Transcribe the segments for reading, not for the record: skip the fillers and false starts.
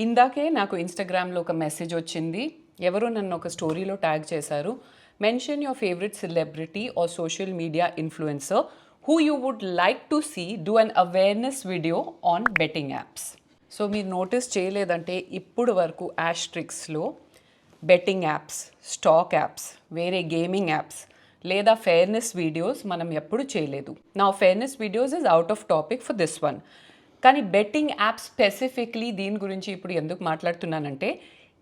ఇందాకే నాకు ఇన్స్టాగ్రామ్లో ఒక మెసేజ్ వచ్చింది. ఎవరో నన్ను ఒక స్టోరీలో ట్యాగ్ చేశారు. Mention your favourite celebrity or social media influencer who you would like to see do an awareness video on betting apps. So మీరు నోటీస్ చేయలేదంటే ఇప్పుడు వరకు యాస్ట్రిక్స్లో బెట్టింగ్ యాప్స్, స్టాక్ యాప్స్, వేరే గేమింగ్ యాప్స్ లేదా ఫెయిర్నెస్ వీడియోస్ మనం ఎప్పుడు చేయలేదు. నా fairness videos is out of topic for this one. కానీ బెట్టింగ్ యాప్ స్పెసిఫిక్లీ దీని గురించి ఇప్పుడు ఎందుకు మాట్లాడుతున్నానంటే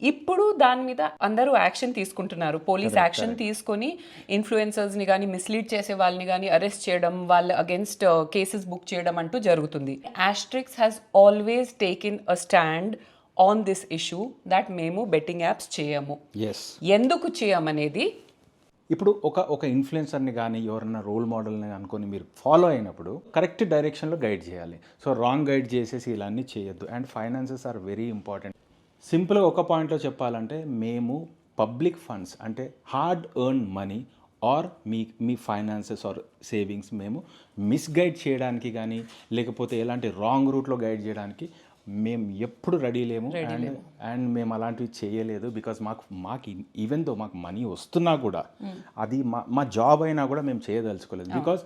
ఇప్పుడు దాని మీద అందరూ యాక్షన్ తీసుకుంటున్నారు. పోలీస్ యాక్షన్ తీసుకొని ఇన్ఫ్లుయెన్సర్స్ని కానీ మిస్లీడ్ చేసే వాళ్ళని కానీ అరెస్ట్ చేయడం, వాళ్ళ అగేన్స్ట్ కేసెస్ బుక్ చేయడం అంటూ జరుగుతుంది. Asterix has always taken a stand on this issue that మేము బెట్టింగ్ యాప్స్ చేయము. ఎందుకు చేయమనేది ఇప్పుడు ఒక ఇన్ఫ్లుయెన్సర్ని కానీ ఎవరన్నా రోల్ మోడల్ని అనుకొని మీరు ఫాలో అయినప్పుడు కరెక్ట్ డైరెక్షన్లో గైడ్ చేయాలి. సో రాంగ్ గైడ్ చేసేసి ఇలా అన్నీ చేయొద్దు. And finances are very important. సింపుల్గా ఒక పాయింట్లో చెప్పాలంటే మేము పబ్లిక్ ఫండ్స్ అంటే హార్డ్ ఎర్న్ మనీ ఆర్ మీ ఫైనాన్సెస్ ఆర్ సేవింగ్స్ మేము మిస్గైడ్ చేయడానికి కానీ లేకపోతే ఎలాంటి రాంగ్ రూట్లో గైడ్ చేయడానికి మేము ఎప్పుడు రెడీ లేము. అండ్ మేము అలాంటివి చేయలేదు. బికాజ్ మాకు ఈవెన్ దో మాకు మనీ వస్తున్నా కూడా అది మా జాబ్ అయినా కూడా మేము చేయదలుచుకోలేదు. బికాజ్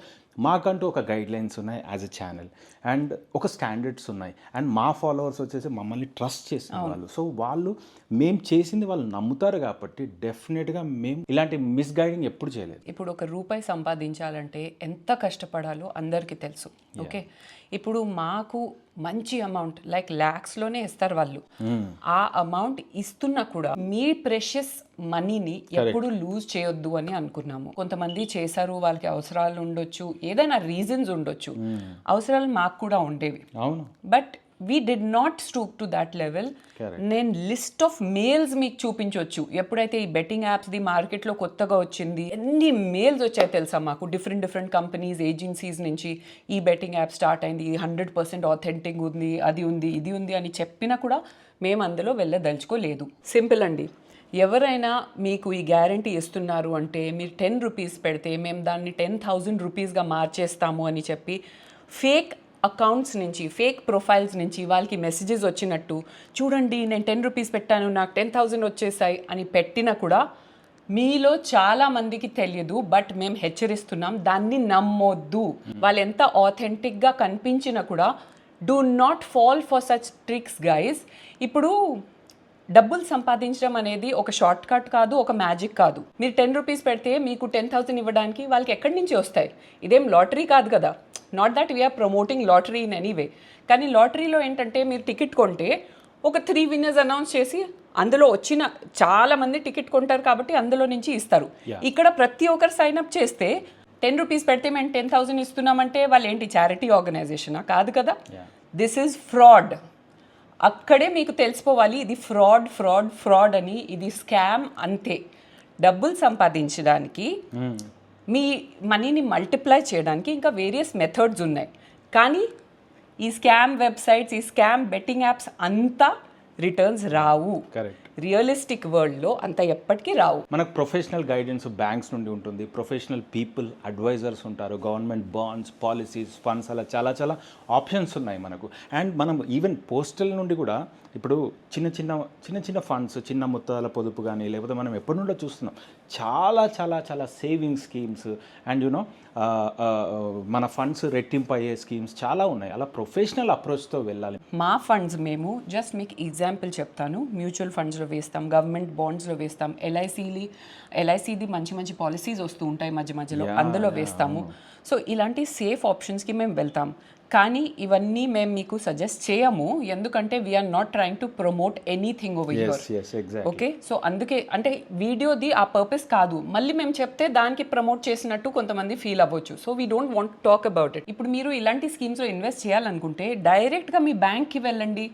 మాకంటూ ఒక గైడ్ లైన్స్ ఉన్నాయి యాజ్ ఎ ఛానల్ అండ్ ఒక స్టాండర్డ్స్ ఉన్నాయి. అండ్ మా ఫాలోవర్స్ వచ్చేసి మమ్మల్ని ట్రస్ట్ చేసిన వాళ్ళు. సో వాళ్ళు మేము చేసింది వాళ్ళు నమ్ముతారు కాబట్టి డెఫినెట్గా మేము ఇలాంటి మిస్గైడింగ్ ఎప్పుడు చేయలేదు. ఇప్పుడు ఒక రూపాయి సంపాదించాలంటే ఎంత కష్టపడాలో అందరికీ తెలుసు. ఓకే, ఇప్పుడు మాకు మంచి అమౌంట్ లైక్ ల్యాక్స్లోనే ఇస్తారు వాళ్ళు. ఆ అమౌంట్ ఇస్తున్నా కూడా మీ ప్రెషియస్ మనీని ఎప్పుడు లూజ్ చేయొద్దు అని అనుకున్నాము. కొంతమంది చేశారు, వాళ్ళకి అవసరాలు ఉండొచ్చు, ఏదైనా రీజన్స్ ఉండొచ్చు. అవసరాలు మాకు కూడా ఉండేవి. But we did not stoop to that level. నేను లిస్ట్ ఆఫ్ మెయిల్స్ మీకు చూపించవచ్చు. ఎప్పుడైతే ఈ బెట్టింగ్ యాప్స్ది మార్కెట్లో కొత్తగా వచ్చింది, ఎన్ని మెయిల్స్ వచ్చాయి తెలుసా మాకు, డిఫరెంట్ కంపెనీస్, ఏజెన్సీస్ నుంచి ఈ బెట్టింగ్ యాప్ స్టార్ట్ అయింది, 100% ఆథెంటిక్ ఉంది, అది ఉంది, ఇది ఉంది అని చెప్పినా కూడా మేము అందులో వెళ్ళదలుచుకోలేదు. సింపుల్ అండి. ఎవరైనా మీకు ఈ గ్యారంటీ ఇస్తున్నారు అంటే మీరు 10 రూపీస్ పెడితే మేము దాన్ని 10,000 రూపీస్గా మార్చేస్తాము అని చెప్పి ఫేక్ అకౌంట్స్ నుంచి, ఫేక్ ప్రొఫైల్స్ నుంచి వాళ్ళకి మెసేజెస్ వచ్చినట్టు, చూడండి నేను 10 రూపీస్ పెట్టాను నాకు 10,000 వచ్చేసాయి అని పెట్టినా కూడా మీలో చాలా మందికి తెలియదు. బట్ మేము హెచ్చరిస్తున్నాం, దాన్ని నమ్మొద్దు. వాళ్ళు ఎంత ఆథెంటిక్గా కనిపించినా కూడా do not fall for such tricks guys. ఇప్పుడు డబ్బులు సంపాదించడం అనేది ఒక షార్ట్ కట్ కాదు, ఒక మ్యాజిక్ కాదు. మీరు 10 రూపీస్ పెడితే మీకు 10,000 ఇవ్వడానికి వాళ్ళకి ఎక్కడి నుంచి వస్తాయి? ఇదేం లాటరీ కాదు కదా. Not that we are promoting lottery in any way. కానీ లాటరీలో ఏంటంటే మీరు టికెట్ కొంటే ఒక 3 విన్నర్స్ అనౌన్స్ చేసి అందులో వచ్చిన చాలా మంది టికెట్ కొంటారు కాబట్టి అందులో నుంచి ఇస్తారు. ఇక్కడ ప్రతి ఒక్కరు సైన్అప్ చేస్తే 10 రూపీస్ పెడితే మేము 10,000 ఇస్తున్నామంటే వాళ్ళు ఏంటి చారిటీ ఆర్గనైజేషనా? కాదు కదా. This is fraud. అక్కడే మీకు తెలిసిపోవాలి ఇది ఫ్రాడ్ అని. ఇది స్కామ్ అంతే. డబ్బులు సంపాదించడానికి, మీ మనీని మల్టిప్లై చేయడానికి ఇంకా వేరియస్ మెథడ్స్ ఉన్నాయి. కానీ ఈ స్కామ్ వెబ్సైట్స్, ఈ స్కామ్ బెట్టింగ్ యాప్స్ అంతా రిటర్న్స్ రావు. రియలిస్టిక్ వరల్డ్లో అంత ఎప్పటికీ రావు. మనకు ప్రొఫెషనల్ గైడెన్స్ బ్యాంక్స్ నుండి ఉంటుంది, ప్రొఫెషనల్ పీపుల్ అడ్వైజర్స్ ఉంటారు, గవర్నమెంట్ బాండ్స్, పాలసీస్, ఫండ్స్, అలా చాలా ఆప్షన్స్ ఉన్నాయి మనకు. అండ్ మనం ఈవెన్ పోస్టల్ నుండి కూడా ఇప్పుడు చిన్న ఫండ్స్, చిన్న మొత్తాల పొదుపు కానీ లేకపోతే మనం ఎప్పటి నుండో చూస్తున్నాం చాలా సేవింగ్ స్కీమ్స్ అండ్ యూనో మన ఫండ్స్ రెట్టింపు అయ్యే స్కీమ్స్ చాలా ఉన్నాయి. అలా ప్రొఫెషనల్ అప్రోచ్తో వెళ్ళాలి. మా ఫండ్స్ మేము జస్ట్ మీకు ఎగ్జాంపుల్ చెప్తాను. మ్యూచువల్ ఫండ్స్లో వేస్తాం, గవర్నమెంట్ బాండ్స్లో వేస్తాం, ఎల్ఐసిది మంచి పాలసీస్ వస్తూ ఉంటాయి మధ్యలో, అందులో వేస్తాము. సో ఇలాంటి సేఫ్ ఆప్షన్స్కి మేము వెళ్తాం. కానీ ఇవన్నీ మేము మీకు సజెస్ట్ చేయము, ఎందుకంటే we are not trying to promote anything over here. Okay, so అందుకే అంటే వీడియోది ఆ పర్పస్ కాదు. మళ్ళీ మేము చెప్తే దానికి ప్రమోట్ చేసినట్టు కొంతమంది ఫీల్ అవ్వచ్చు. So we don't want talk about it. ఇప్పుడు మీరు ఇలాంటి స్కీమ్స్లో ఇన్వెస్ట్ చేయాలనుకుంటే డైరెక్ట్గా మీ బ్యాంక్కి వెళ్ళండి.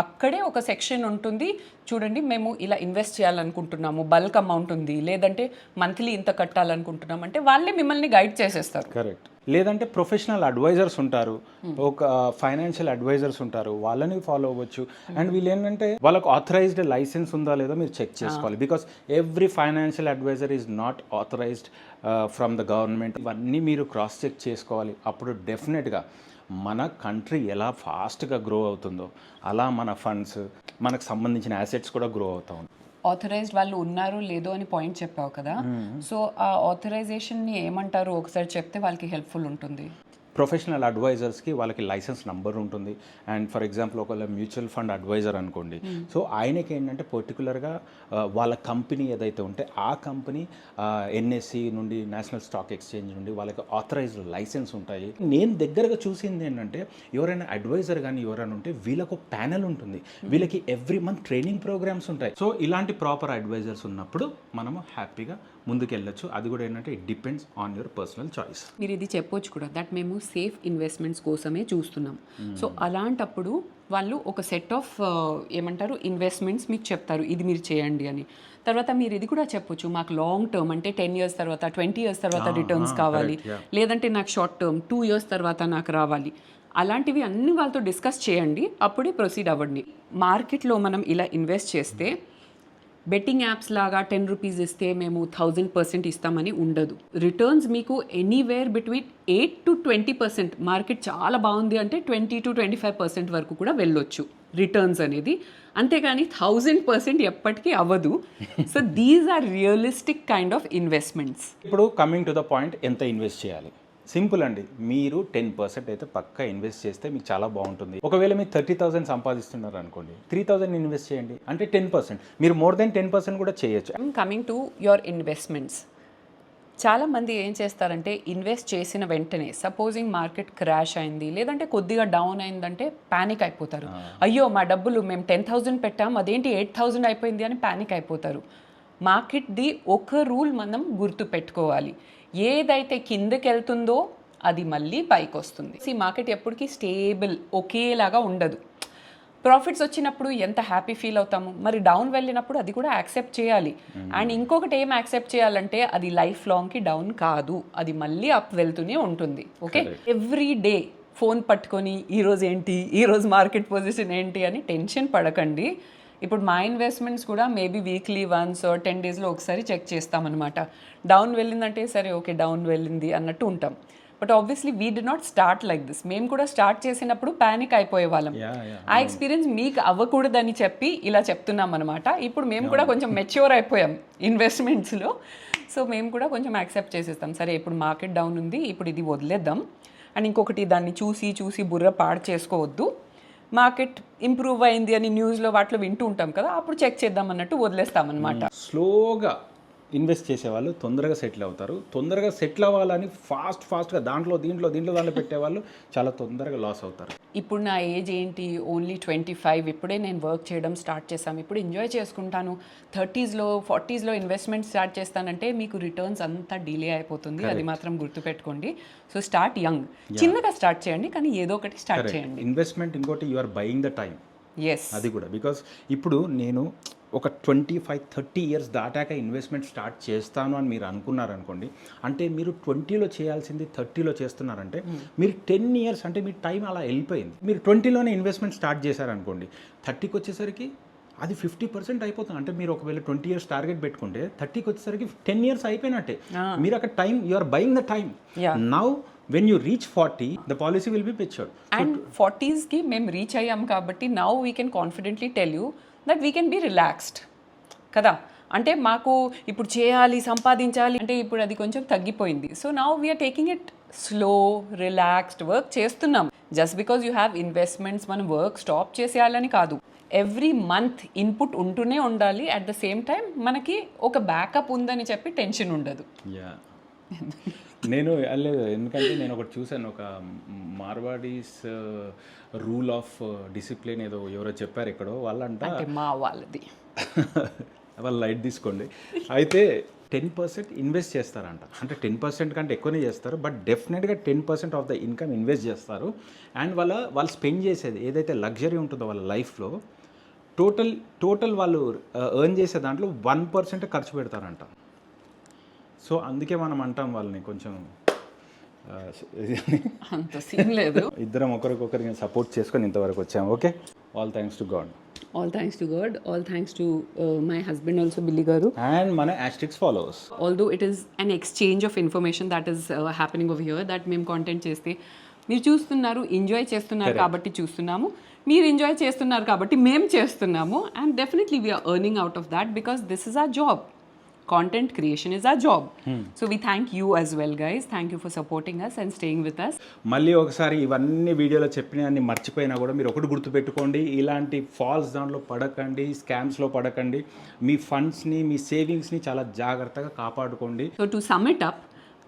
అక్కడే ఒక సెక్షన్ ఉంటుంది, చూడండి మేము ఇలా ఇన్వెస్ట్ చేయాలనుకుంటున్నాము, బల్క్ అమౌంట్ ఉంది, లేదంటే మంత్లీ ఇంత కట్టాలనుకుంటున్నాం అంటే వాళ్ళే మిమ్మల్ని గైడ్ చేసేస్తారు. కరెక్ట్. లేదంటే ప్రొఫెషనల్ అడ్వైజర్స్ ఉంటారు, ఒక ఫైనాన్షియల్ అడ్వైజర్స్ ఉంటారు, వాళ్ళని ఫాలో అవ్వచ్చు. అండ్ వీళ్ళు ఏంటంటే వాళ్ళకు ఆథరైజ్డ్ లైసెన్స్ ఉందా లేదో మీరు చెక్ చేసుకోవాలి. Because every financial advisor is not authorised from the government. ఇవన్నీ మీరు క్రాస్ చెక్ చేసుకోవాలి. అప్పుడు డెఫినెట్గా మన కంట్రీ ఎలా ఫాస్ట్గా గ్రో అవుతుందో అలా మన ఫండ్స్ మనకు సంబంధించిన యాసెట్స్ కూడా గ్రో అవుతా ఉంటాయి. ఆథరైజ్డ్ వాళ్ళు ఉన్నారు లేదో అని పాయింట్ చెప్పావు కదా, సో ఆ ఆథరైజేషన్ని ఏమంటారు ఒకసారి చెప్తే వాళ్ళకి హెల్ప్ఫుల్ ఉంటుంది. ప్రొఫెషనల్ అడ్వైజర్స్కి వాళ్ళకి లైసెన్స్ నంబర్ ఉంటుంది. అండ్ ఫర్ ఎగ్జాంపుల్ ఒకవేళ మ్యూచువల్ ఫండ్ అడ్వైజర్ అనుకోండి, సో ఆయనకి ఏంటంటే పర్టికులర్గా వాళ్ళ కంపెనీ ఏదైతే ఉంటే ఆ కంపెనీ ఎన్ఎస్సి నుండి నేషనల్ స్టాక్ ఎక్స్చేంజ్ నుండి వాళ్ళకి ఆథరైజ్డ్ లైసెన్స్ ఉంటాయి. నేను దగ్గరగా చూసింది ఏంటంటే ఎవరైనా అడ్వైజర్ కానీ ఎవరైనా ఉంటే వీళ్ళకు ప్యానెల్ ఉంటుంది, వీళ్ళకి ఎవ్రీ మంత్ ట్రైనింగ్ ప్రోగ్రామ్స్ ఉంటాయి. సో ఇలాంటి ప్రాపర్ అడ్వైజర్స్ ఉన్నప్పుడు మనము హ్యాపీగా ముందుకు వెళ్ళొచ్చు. అది కూడా ఏంటంటే it depends on your personal choice. మీరు ఇది చెప్పొచ్చు కూడా దట్ మేము సేఫ్ ఇన్వెస్ట్మెంట్స్ కోసమే చూస్తున్నాం. సో అలాంటప్పుడు వాళ్ళు ఒక సెట్ ఆఫ్ ఏమంటారు ఇన్వెస్ట్మెంట్స్ మీకు చెప్తారు, ఇది మీరు చేయండి అని. తర్వాత మీరు ఇది కూడా చెప్పొచ్చు, మాకు లాంగ్ టర్మ్ అంటే 10 years తర్వాత 20 years తర్వాత రిటర్న్స్ కావాలి, లేదంటే నాకు షార్ట్ టర్మ్ 2 years తర్వాత నాకు రావాలి. అలాంటివి అన్ని వాళ్ళతో డిస్కస్ చేయండి, అప్పుడే ప్రొసీడ్ అవ్వండి. మార్కెట్లో మనం ఇలా ఇన్వెస్ట్ చేస్తే బెట్టింగ్ యాప్స్ లాగా 10 rupees ఇస్తే మేము 1000% ఇస్తామని ఉండదు. రిటర్న్స్ మీకు ఎనీవేర్ బిట్వీన్ 8 to 20%, మార్కెట్ చాలా బాగుంది అంటే 20 to 25% వరకు కూడా వెళ్ళొచ్చు రిటర్న్స్ అనేది. అంతేగాని 1000% ఎప్పటికీ అవ్వదు. So these are realistic kind of investments. ఇప్పుడు కమింగ్ టు ద పాయింట్, ఎంత ఇన్వెస్ట్ చేయాలి? సింపుల్ అండి, మీరు 10% అయితే పక్కా ఇన్వెస్ట్ చేస్తే మీకు చాలా బాగుంటుంది. ఒకవేళ మీరు 30,000 సంపాదిస్తున్నారు అనుకోండి, 3,000 ఇన్వెస్ట్ చేయండి, అంటే 10%. మీరు మోర్ దెన్ 10% కూడా చేయొచ్చు. కమింగ్ టు యువర్ ఇన్వెస్ట్మెంట్స్, చాలామంది ఏం చేస్తారంటే ఇన్వెస్ట్ చేసిన వెంటనే సపోజింగ్ మార్కెట్ క్రాష్ అయింది లేదంటే కొద్దిగా డౌన్ అయిందంటే ప్యానిక్ అయిపోతారు. అయ్యో మా డబ్బులు మేము 10,000 పెట్టాం అదేంటి 8,000 అయిపోయింది అని ప్యానిక్ అయిపోతారు. మార్కెట్ది ఒక రూల్ మనం గుర్తు పెట్టుకోవాలి, ఏదైతే కిందకి వెళ్తుందో అది మళ్ళీ పైకి వస్తుంది. ఈ మార్కెట్ ఎప్పటికీ స్టేబుల్ ఒకేలాగా ఉండదు. ప్రాఫిట్స్ వచ్చినప్పుడు ఎంత హ్యాపీ ఫీల్ అవుతాము, మరి డౌన్ వెళ్ళినప్పుడు అది కూడా యాక్సెప్ట్ చేయాలి. అండ్ ఇంకొకటి ఏం యాక్సెప్ట్ చేయాలంటే అది లైఫ్ లాంగ్కి డౌన్ కాదు, అది మళ్ళీ అప్ వెళ్తూనే ఉంటుంది. ఓకే, ఎవ్రీ డే ఫోన్ పట్టుకొని ఈరోజు ఏంటి, ఈరోజు మార్కెట్ పొజిషన్ ఏంటి అని టెన్షన్ పడకండి. ఇప్పుడు మా ఇన్వెస్ట్మెంట్స్ కూడా మేబీ వీక్లీ వన్స్ 10 daysలో ఒకసారి చెక్ చేస్తామన్నమాట. డౌన్ వెళ్ళిందంటే సరే ఓకే డౌన్ వెళ్ళింది అన్నట్టు ఉంటాం. But obviously we did not start like this. మేము కూడా స్టార్ట్ చేసినప్పుడు ప్యానిక్ అయిపోయే వాళ్ళం. ఆ ఎక్స్పీరియన్స్ మీకు అవ్వకూడదని చెప్పి ఇలా చెప్తున్నాం అనమాట. ఇప్పుడు మేము కూడా కొంచెం మెచ్యూర్ అయిపోయాం ఇన్వెస్ట్మెంట్స్లో. సో మేము కూడా కొంచెం యాక్సెప్ట్ చేసేస్తాం, సరే ఇప్పుడు మార్కెట్ డౌన్ ఉంది ఇప్పుడు ఇది వదిలేద్దాం. అండ్ ఇంకొకటి, దాన్ని చూసి బుర్ర పాడు చేసుకోవద్దు. మార్కెట్ ఇంప్రూవ్ అయింది అని న్యూస్లో వాటిలో వింటూ ఉంటాం కదా, అప్పుడు చెక్ చేద్దాం అన్నట్టు వదిలేస్తామన్నమాట. స్లోగా ఇన్వెస్ట్ చేసేవాళ్ళు తొందరగా సెటిల్ అవుతారు. తొందరగా సెటిల్ అవ్వాలని ఫాస్ట్గా దీంట్లో పెట్టేవాళ్ళు చాలా తొందరగా లాస్ అవుతారు. ఇప్పుడు నా ఏజ్ ఏంటి, ఓన్లీ 25, ఇప్పుడే నేను వర్క్ చేయడం స్టార్ట్ చేశాను, ఇప్పుడు ఎంజాయ్ చేసుకుంటాను, 30sలో 40sలో ఇన్వెస్ట్మెంట్ స్టార్ట్ చేస్తానంటే మీకు రిటర్న్స్ అంతా డిలే అయిపోతుంది. అది మాత్రం గుర్తుపెట్టుకోండి. సో స్టార్ట్ యంగ్, చిన్నగా స్టార్ట్ చేయండి, కానీ ఏదో ఒకటి స్టార్ట్ చేయండి. ఇన్వెస్ట్మెంట్ ఇంకోటి, you are buying the time. Yes, అది కూడా బికాస్ ఇప్పుడు నేను ఒక 25-30 years దాటాక ఇన్వెస్ట్మెంట్ స్టార్ట్ చేస్తాను అని మీరు అనుకున్నారనుకోండి, అంటే మీరు 20లో చేయాల్సింది 30లో చేస్తున్నారంటే మీరు 10 years అంటే మీ టైం అలా వెళ్ళిపోయింది. మీరు 20లోనే ఇన్వెస్ట్మెంట్ స్టార్ట్ చేశారనుకోండి, 30కి వచ్చేసరికి అది 50% అయిపోతుంది. అంటే మీరు ఒకవేళ 20 years టార్గెట్ పెట్టుకుంటే 30కి వచ్చేసరికి 10 years అయిపోయినట్టే. మీరు అక్కడ time, you are buying the time. Now when you reach 40 the policy will be matured and 40s ki mem reach ayyam kabatti now we can confidently tell you that we can be relaxed kada. అంటే మాకు ఇప్పుడు చేయాలి సంపాదించాలి అంటే ఇప్పుడు అది కొంచెం తగ్గిపోయింది. So now we're taking it slow, relaxed work చేస్తున్నాం. Just because you have investments మనం వర్క్ స్టాప్ చేసేయాలని కాదు. ఎవ్రీ మంత్ ఇన్పుట్ ఉంటూనే ఉండాలి. అట్ ద సేమ్ టైం మనకి ఒక బ్యాకప్ ఉందని చెప్పి టెన్షన్ ఉండదు. నేను లేదు, ఎందుకంటే నేను ఒకటి చూశాను, ఒక మార్వాడీస్ రూల్ ఆఫ్ డిసిప్లిన్ ఏదో ఎవరో చెప్పారు ఎక్కడో, వాళ్ళంట మా వాళ్ళది వాళ్ళు లైట్ తీసుకోండి. అయితే 10% ఇన్వెస్ట్ చేస్తారంట. అంటే 10% కంటే ఎక్కువనే చేస్తారు, బట్ డెఫినెట్గా 10% ఆఫ్ ద ఇన్కమ్ ఇన్వెస్ట్ చేస్తారు. అండ్ వాళ్ళు స్పెండ్ చేసేది ఏదైతే లగ్జరీ ఉంటుందో వాళ్ళ లైఫ్లో టోటల్ వాళ్ళు ఎర్న్ చేసే దాంట్లో 1% ఖర్చు పెడతారంట. సో అందుకే మనం అంటాం వాళ్ళని కొంచెం అంత సీన్ లేదు, ఇద్దరం ఒకరికొకరికి సపోర్ట్ చేసుకొని ఇంతవరకు వచ్చాము. Okay, all thanks to God. All thanks to God, all thanks to my husband also, Billy Garu. And మన Asterix followers. Although it is an exchange of information that is happening over here, that మేము content చేస్తే మీరు చూస్తున్నారు, enjoy చేస్తున్నారు కాబట్టి చూస్తున్నాము, మీరు enjoy చేస్తున్నారు కాబట్టి మేము చేస్తున్నాము, and definitely we are earning out of that because this is our job. Content creation is our job. So we thank you as well, guys. Thank you for supporting us and staying with us. మళ్ళీ ఒకసారి ఇవన్నీ వీడియోలో చెప్పినవన్నీ మర్చిపోయినా కూడా మీరు ఒకటి గుర్తుపెట్టుకోండి, ఇలాంటి ఫాల్స్ దాంట్లో పడకండి, స్కామ్స్లో పడకండి, మీ ఫండ్స్ని మీ సేవింగ్స్ని చాలా జాగ్రత్తగా కాపాడుకోండి. So to sum it up,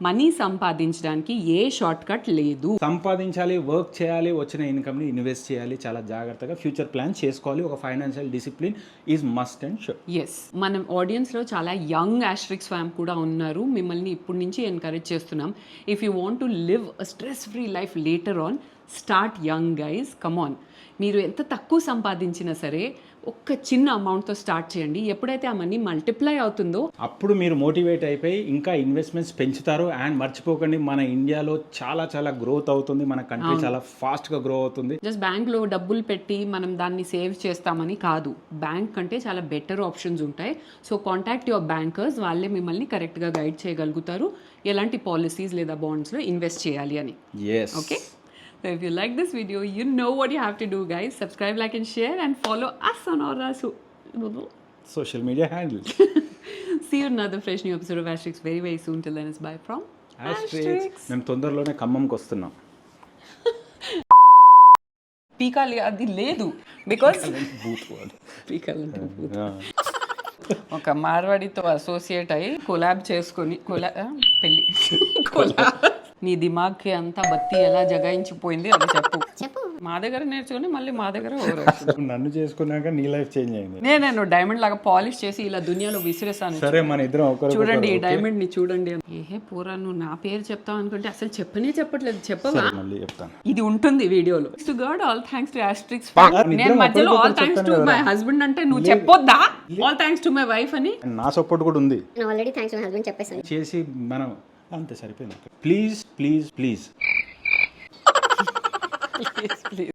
money సంపాదించడానికి ఏ షార్ట్ కట్ లేదు. సంపాదించాలి, వర్క్ చేయాలి, వచ్చిన ఇన్కమ్ని ఇన్వెస్ట్ చేయాలి, చాలా జాగ్రత్తగా ఫ్యూచర్ ప్లాన్ చేసుకోవాలి. ఒక financial discipline is must and sure. Yes, మనం ఆడియన్స్లో చాలా యంగ్ ఆస్ట్రిక్స్ ఫ్యామ్ కూడా ఉన్నారు. మిమ్మల్ని ఇప్పటి నుంచి ఎంకరేజ్ చేస్తున్నాం. If you want to live a stress free life later on, start young guys, come on. మీరు ఎంత తక్కువ సంపాదించినా సరే ఒక్క చిన్న అమౌంట్తో స్టార్ట్ చేయండి. ఎప్పుడైతే ఆ మనీ మల్టిప్లై అవుతుందో అప్పుడు మీరు మోటివేట్ అయిపోయి ఇంకా ఇన్వెస్ట్మెంట్స్ పెంచుతారు. అండ్ మర్చిపోకండి, మన ఇండియాలో చాలా చాలా గ్రోత్ అవుతుంది, మన కంట్రీ చాలా ఫాస్ట్గా గ్రో అవుతుంది. జస్ట్ బ్యాంక్లో డబ్బులు పెట్టి మనం దాన్ని సేవ్ చేస్తామని కాదు, బ్యాంక్ కంటే చాలా బెటర్ ఆప్షన్స్ ఉంటాయి. సో కాంటాక్ట్ యువర్ బ్యాంకర్స్, వాళ్ళే మిమ్మల్ని కరెక్ట్గా గైడ్ చేయగలుగుతారు ఎలాంటి పాలసీస్ లేదా బాండ్స్లో ఇన్వెస్ట్ చేయాలి అని. Okay, so if you like this video, you know what you have to do, guys. Subscribe, like and share, and follow us on our social media handles. See you in another fresh new episode of Asterix very very soon. Till then, it's bye from Asterix. మేము తొందరలోనే ఖమ్మంకి వస్తున్నాం. పీకాలి అది లేదు because పీకాలంటే ఒక మార్వాడితో associate అయ్యి collab చేసుకొని పెళ్ళి collab. నీ దిమాగ్కి అంతా బత్తి ఎలా జగాయించిపోయింది అది చెప్పు. మా దగ్గర నేర్చుకుని మళ్ళీ మా దగ్గర నన్ను చేసుకున్నాక నీ లైఫ్ చేంజ్ అయింది. నేను డైమండ్ లాగా పాలిష్ చేసి ఇలా దునియాలో విసిరేసాను. సరే, మన ఇద్దరం ఒకరు చూడండి ఈ డైమండ్ ని చూడండి. ఏహే పూరా, నువ్వు నా పేరు చెప్తావు అనుకుంటే అసలు చెప్పట్లేదు. చెప్పవా? మళ్ళీ చెప్తాను, ఇది ఉంటుంది వీడియోలో. To God all thanks to Astrix. నేను మధ్యలో all thanks to my husband అంటే నువ్వు చెప్పొద్దా all thanks to my wife అని? నా సపోర్ట్ కూడా ఉంది. Already thanks to my husband చెప్పేసాను చేసి మనం అంతే సరిపోయింది. Please please please please